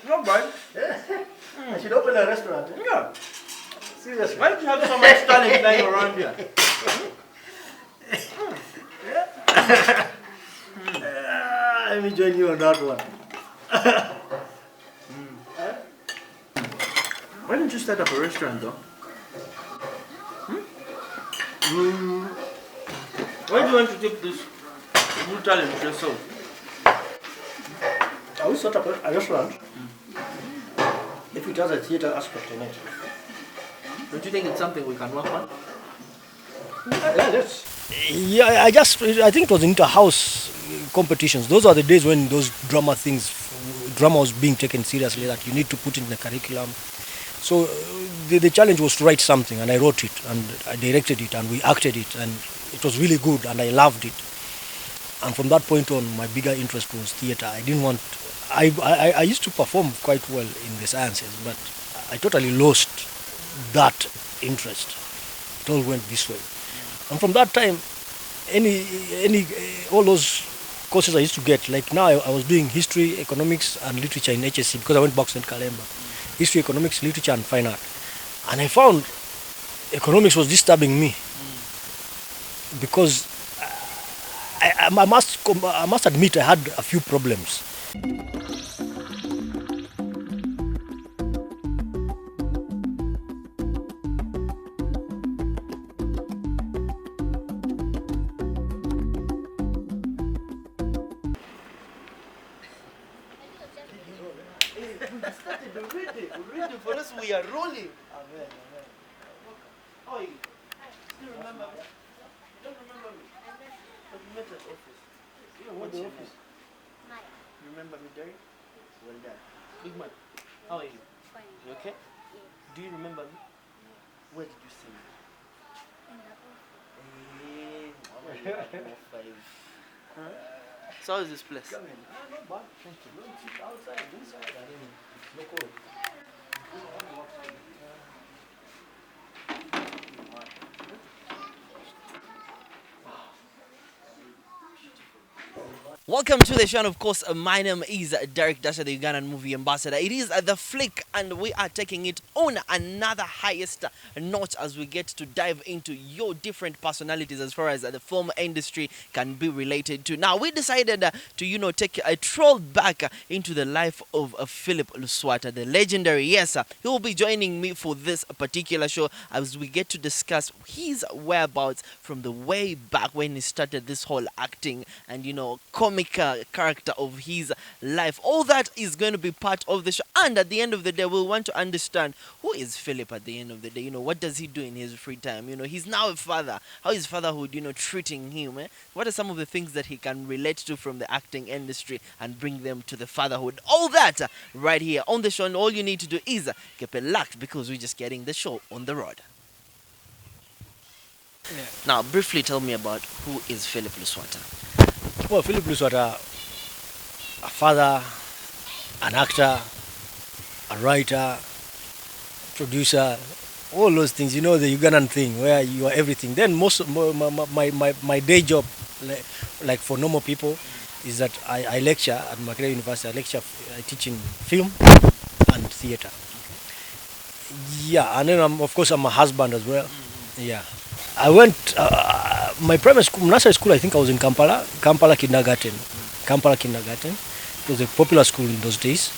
Not bad. I should open a restaurant. Yeah. Seriously. Why do you have so much talent lying around here? Let me join you on that one. Why don't you start up a restaurant though? Why do you want to take this new talent yourself? I will set up a restaurant if it has a theater aspect in it. Don't you think it's something we can work on? Yeah, I think it was inter-house competitions. Those are the days when those drama was being taken seriously, that you need to put in the curriculum. So the challenge was to write something, and I wrote it, and I directed it, and we acted it, and it was really good, and I loved it. And from that point on, my bigger interest was theater. I used to perform quite well in the sciences, but I totally lost that interest. It all went this way. And from that time, all those courses I used to get, like now I was doing history, economics, and literature in HSC because I went back to St. Kalemba. History, economics, literature, and fine art. And I found economics was disturbing me because I must admit I had a few problems. Already for us we are rolling. Amen. How are you? Do you remember me? You don't remember me? But we met at office. What's your name? You remember me, Derek? Well done. Big man, how are you? Fine. You okay? Yes. Do you remember me? Where did you see me? So how is this place? Come in. Not bad. Thank you. Don't sit outside, inside. No cold. Welcome to the show, and of course, my name is Derek Dasha, the Ugandan movie ambassador. It is the flick, and we are taking it on another highest notch as we get to dive into your different personalities as far as the film industry can be related to. Now, we decided to, take a troll back into the life of Phillip Luswata, the legendary. Yes, he will be joining me for this particular show as we get to discuss his whereabouts from the way back when he started this whole acting and, comic character of his life. All that is going to be part of the show, and at the end of the day we'll want to understand who is Phillip at the end of the day. What does he do in his free time? He's now a father. How is fatherhood treating him? What are some of the things that he can relate to from the acting industry and bring them to the fatherhood? All that right here on the show, and all you need to do is keep it locked because we're just getting the show on the road. Yeah. Now, briefly tell me about who is Phillip Luswata. Well, Phillip Luswata, a father, an actor, a writer, producer, all those things. The Ugandan thing where you are everything. Then most of my day job, like for normal people, is that I lecture at Makerere University. I teach in film and theater. Yeah, and then of course I'm a husband as well. Yeah. I went, my primary school, nursery school, I think I was in Kampala Kindergarten. Kampala Kindergarten. It was a popular school in those days.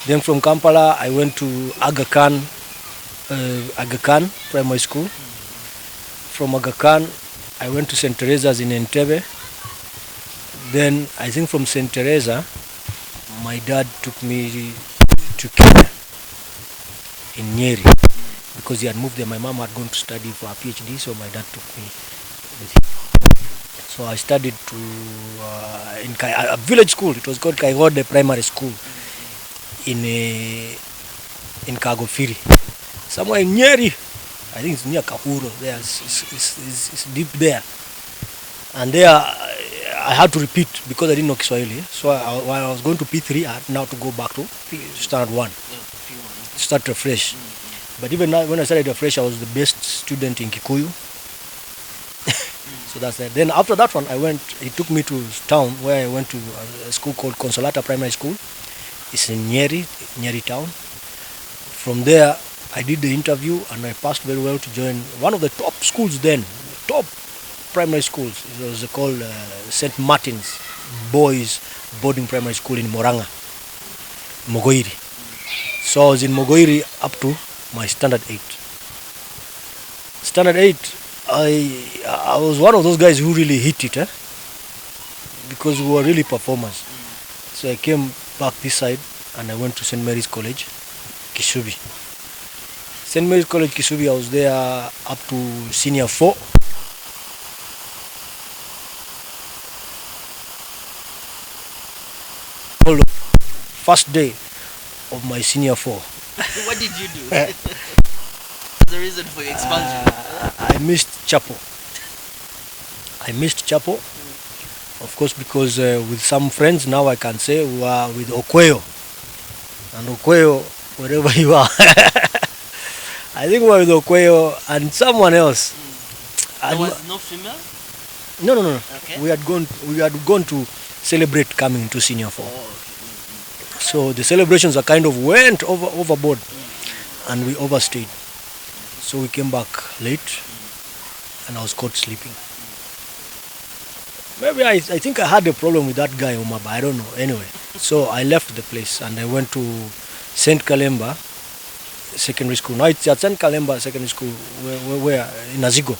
Then from Kampala, I went to Aga Khan Primary School. From Aga Khan, I went to St. Teresa's in Entebbe. Then I think from St. Teresa, my dad took me to Kenya in Nyeri. Because he had moved there, my mom had gone to study for a PhD, so my dad took me with him. So I studied in a village school. It was called Kaigode Primary School in Kagofiri, somewhere in Nyeri. I think it's near Kahuro. There, it's deep there. And there, I had to repeat because I didn't know Kiswahili. So while I was going to P3, I had now to go back to standard 1, start afresh. But even now, when I started afresh, I was the best student in Kikuyu. So that's that. Then after that one, he took me to town where I went to a school called Consolata Primary School It's in Nyeri town. From there, I did the interview and I passed very well to join one of the top schools then, top primary schools. It was called St. Martin's Boys Boarding Primary School in Moranga, Mogoiri. So I was in Mogoiri up to my standard 8. Standard 8, I was one of those guys who really hit it, because we were really performers. So I came back this side and I went to St. Mary's College, Kisubi. St. Mary's College, Kisubi, I was there up to senior 4. First day of my senior 4. What did you do? The reason for your expulsion? I missed chapel. Of course, because with some friends now I can say we are with Okweyo. And Okweyo, wherever you are. I think we were with Okweyo and someone else. There was no female? No. Okay. We had gone to celebrate coming to senior 4. Oh, okay. So the celebrations are kind of went overboard and we overstayed. So we came back late and I was caught sleeping. Maybe I think I had a problem with that guy, Omar, but I don't know. Anyway, so I left the place and I went to St. Kalemba Secondary School. Now it's at St. Kalemba Secondary School where in Azigo.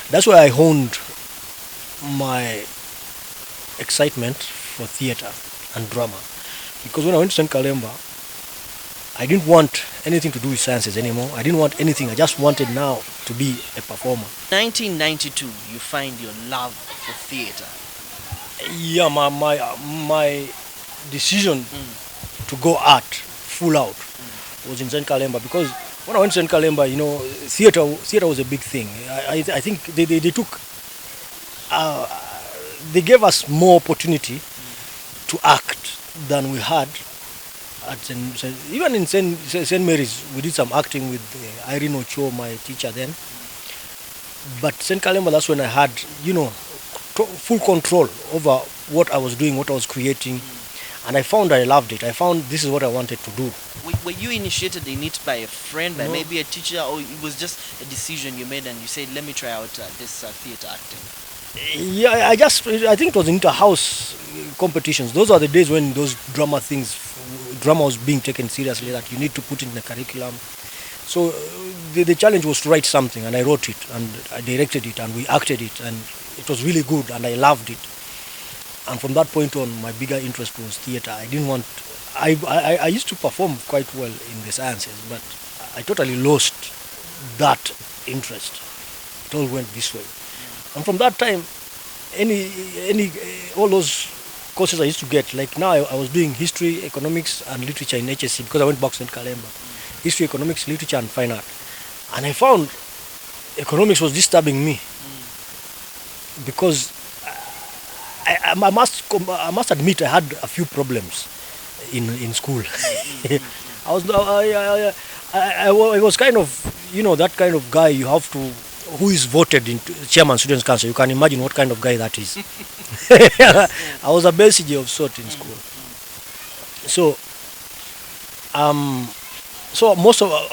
That's where I honed my excitement for theatre and drama. Because when I went to St. Kalemba, I didn't want anything to do with sciences anymore. I didn't want anything. I just wanted now to be a performer. 1992, you find your love for theatre. Yeah, my decision to go art, full out, was in St. Kalemba. Because when I went to St. Kalemba, theatre was a big thing. I think they took, they gave us more opportunity to act than we had at even in St. Mary's. We did some acting with Irene Ocho, my teacher then. But St. Kalemba, that's when I had, full control over what I was doing, what I was creating. And I found I loved it. I found this is what I wanted to do. Were you initiated in it by a friend, by No. maybe a teacher, or it was just a decision you made and you said, let me try out this theatre acting? Yeah, I think it was inter-house competitions. Those are the days when those drama was being taken seriously, that you need to put in the curriculum. So the challenge was to write something, and I wrote it, and I directed it, and we acted it, and it was really good, and I loved it. And from that point on, my bigger interest was theatre. I used to perform quite well in the sciences, but I totally lost that interest. It all went this way. And from that time, all those courses I used to get, like now I was doing history, economics and literature in HSC because I went back to St. Kalemba. History, economics, literature and fine art. And I found economics was disturbing me because I must admit I had a few problems in school. I was kind of, that kind of guy you have to, who is voted into chairman students council. You can imagine what kind of guy that is. I was a BCG of sort in school. So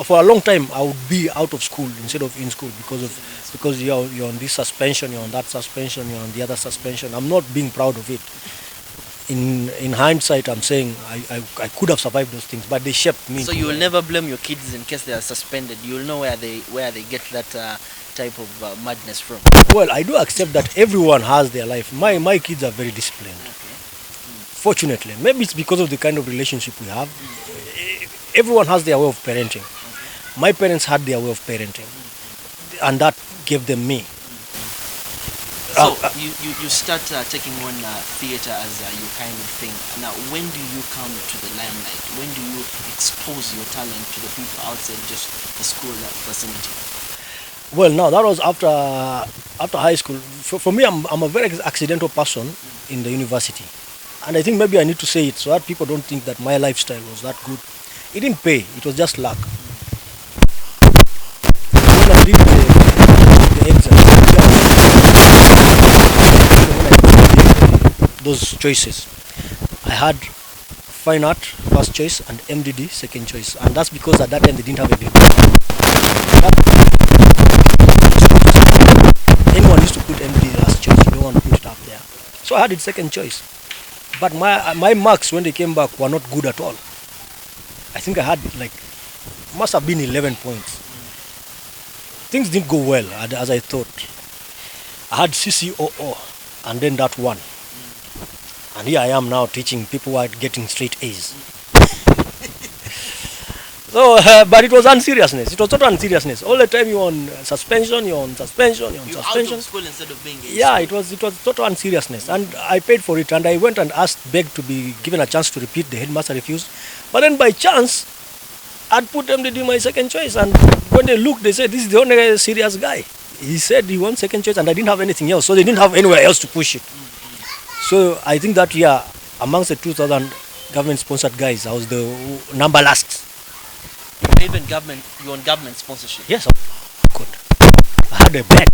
for a long time I would be out of school instead of in school because you're on this suspension, you're on that suspension, you're on the other suspension. I'm not being proud of it. In hindsight, I'm saying I could have survived those things, but they shaped me. So you will never blame your kids in case they are suspended. You will know where they get that type of madness from. Well, I do accept that everyone has their life. My kids are very disciplined. Fortunately, maybe it's because of the kind of relationship we have. Everyone has their way of parenting. My parents had their way of parenting, and that gave them me. So you start taking on theatre as your kind of thing. Now, when do you come to the limelight? When do you expose your talent to the people outside just the school vicinity? Well, no, that was after high school. For me, I'm a very accidental person in the university. And I think maybe I need to say it so that people don't think that my lifestyle was that good. It didn't pay, it was just luck. When I did the exam, those choices, I had fine art first choice and MDD second choice, and that's because at that time they didn't have a big. Anyone used to put MDD last choice. You don't want to put it up there. So I had it second choice, but my marks when they came back were not good at all. I think I had like must have been 11 points. Things didn't go well as I thought. I had CCOO and then that one. And here I am now teaching people who are getting straight A's. So, but it was unseriousness. It was total unseriousness. All the time you're on suspension, you're on suspension, you're on suspension. Out of school instead of being in Yeah, school. it was total unseriousness. And I paid for it, and I went and begged to be given a chance to repeat. The headmaster refused. But then by chance, I'd put MDD my second choice, and when they looked, they said, this is the only serious guy. He said he won second choice, and I didn't have anything else, so they didn't have anywhere else to push it. So I think that year, amongst the 2,000 government-sponsored guys, I was the number last. Even government, you want government sponsorship? Yes, good. I had a bed.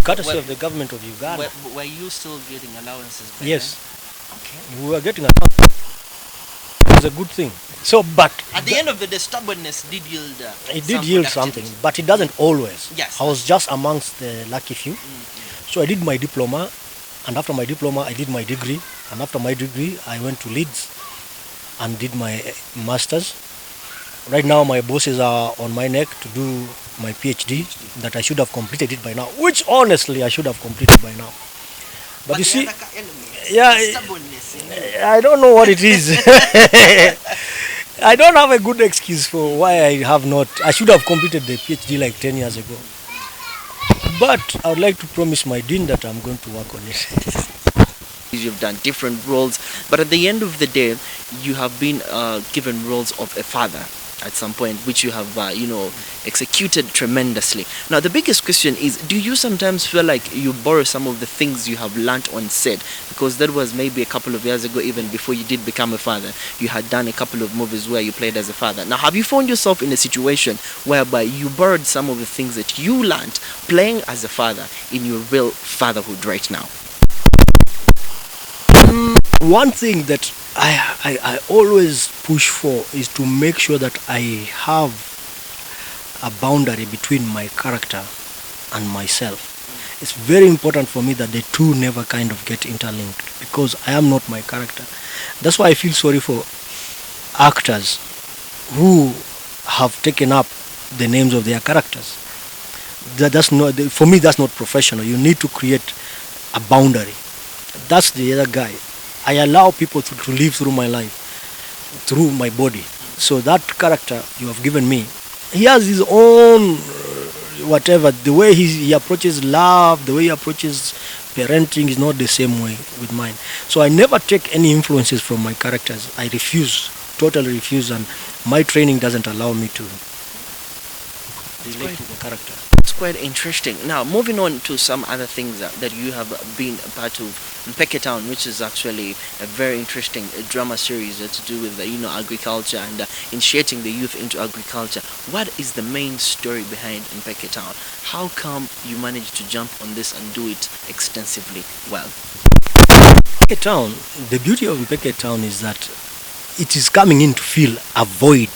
Courtesy of the government of Uganda. Were you still getting allowances back Yes. then? Okay. We were getting allowance. It was a good thing. So, but At the end of the day, stubbornness did yield. it did yield something, but it doesn't always. Yes. I was just amongst the lucky few. So I did my diploma, and after my diploma, I did my degree, and after my degree, I went to Leeds and did my master's. Right now, my bosses are on my neck to do my PhD, that I should have completed it by now, which honestly I should have completed by now. But you see, yeah, stubbornness. I don't know what it is. I don't have a good excuse for why I have not. I should have completed the PhD like 10 years ago. But I would like to promise my dean that I'm going to work on it. You've done different roles, but at the end of the day, you have been given roles of a father at some point, which you have, executed tremendously. Now, the biggest question is, do you sometimes feel like you borrow some of the things you have learnt on set? Because that was maybe a couple of years ago, even before you did become a father. You had done a couple of movies where you played as a father. Now, have you found yourself in a situation whereby you borrowed some of the things that you learnt playing as a father in your real fatherhood right now? One thing that I always push for is to make sure that I have a boundary between my character and myself. It's very important for me that the two never kind of get interlinked, because I am not my character. That's why I feel sorry for actors who have taken up the names of their characters. That's not, for me, that's not professional. You need to create a boundary. That's the other guy. I allow people to live through my life, through my body. So that character you have given me, he has his own whatever. The way he approaches love, the way he approaches parenting is not the same way with mine. So I never take any influences from my characters. I refuse, totally refuse, and my training doesn't allow me to relate to the character. It's quite interesting. Now, moving on to some other things that you have been a part of. Mpeke Town, which is actually a very interesting drama series to do with agriculture and initiating the youth into agriculture. What is the main story behind Mpeke Town? How come you managed to jump on this and do it extensively well? Mpeke Town, the beauty of Mpeke Town is that it is coming in to fill a void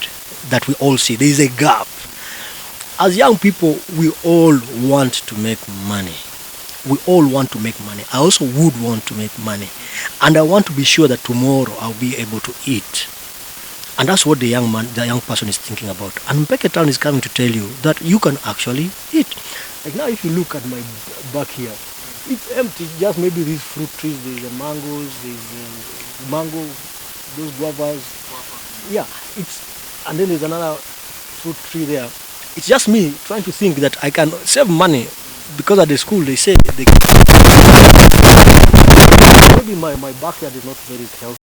that we all see. There is a gap. As young people, we all want to make money. We all want to make money. I also would want to make money. And I want to be sure that tomorrow I'll be able to eat. And that's what the young person is thinking about. And Mpeke Town is coming to tell you that you can actually eat. Like now, if you look at my back here, it's empty. Just maybe these fruit trees, there's the mangoes, there's mango, those guavas. Yeah, and then there's another fruit tree there. It's just me trying to think that I can save money. Because at the school they say maybe my backyard is not very healthy.